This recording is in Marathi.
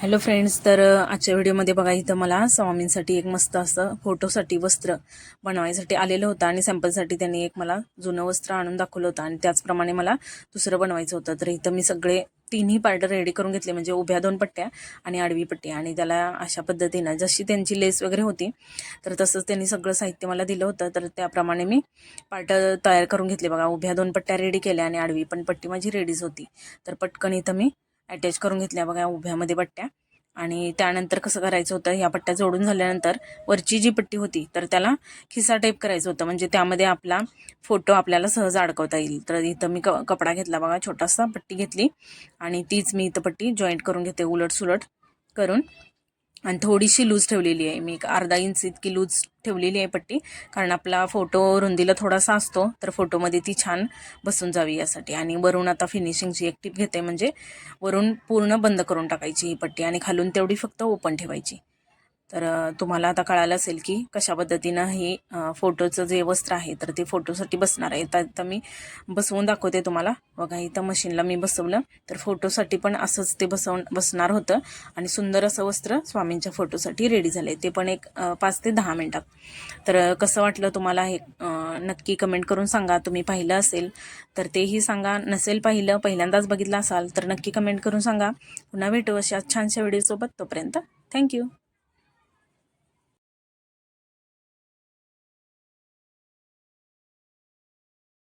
हॅलो फ्रेंड्स, तर आजच्या व्हिडिओमध्ये बघा, इथं मला स्वामींसाठी एक मस्त असं फोटोसाठी वस्त्र बनवायसाठी आलेलं होतं आणि सॅम्पलसाठी त्यांनी एक मला जुनं वस्त्र आणून दाखवलं होतं आणि त्याचप्रमाणे मला दुसरं बनवायचं होतं. तर इथं मी सगळे तिन्ही पार्ट रेडी करून घेतले, म्हणजे उभ्या 2 पट्ट्या आणि आडवी पट्टी, आणि त्याला अशा पद्धतीनं जशी त्यांची लेस वगैरे होती तर तसंच त्यांनी सगळं साहित्य मला दिलं होतं. तर त्याप्रमाणे मी पार्ट तयार करून घेतले. बघा, उभ्या 2 पट्ट्या रेडी केल्या आणि आडवी पण पट्टी माझी रेडीच होती. तर पटकन इथं मी अटॅच करून घेतल्या बघा उभ्यामध्ये पट्ट्या. आणि त्यानंतर कसं करायचं होतं, ह्या पट्ट्या जोडून झाल्यानंतर वरची जी पट्टी होती तर त्याला खिसा टाईप करायचं होतं, म्हणजे त्यामध्ये आपला फोटो आपल्याला सहज अडकवता येईल. तर इथं मी कपडा घेतला बघा, छोटासा पट्टी घेतली आणि तीच मी इथं पट्टी जॉईंट करून घेते उलट सुलट करून. आणि थोडीशी लूज ठेवलेली आहे मी, एक अर्धा इंच इतकी लूज ठेवलेली आहे पट्टी, कारण आपला फोटो रुंदीला थोडासा असतो तर फोटोमध्ये ती छान बसून जावी यासाठी. आणि वरून आता फिनिशिंगची एक टीप घेते, म्हणजे वरून पूर्ण बंद करून टाकायची ही पट्टी आणि खालून तेवढी फक्त ओपन ठेवायची. तर तुम्हाला आता कळालं असेल की कशा पद्धतीनं हे फोटोचं जे वस्त्र आहे तर ते फोटोसाठी बसणार आहे. तर मी बसवून दाखवते तुम्हाला. बघा, इथं मशीनला मी बसवलं तर फोटोसाठी पण असंच ते बसणार होतं आणि सुंदर असं वस्त्र स्वामींच्या फोटोसाठी रेडी झाले, ते पण एक 5 ते 10 मिनटात. तर कसं वाटलं तुम्हाला हे नक्की कमेंट करून सांगा. तुम्ही पाहिलं असेल तर तेही सांगा, नसेल पाहिलं, पहिल्यांदाच बघितलं असाल तर नक्की कमेंट करून सांगा. पुन्हा भेटू अशा छानशा व्हिडिओसोबत. तोपर्यंत थँक्यू.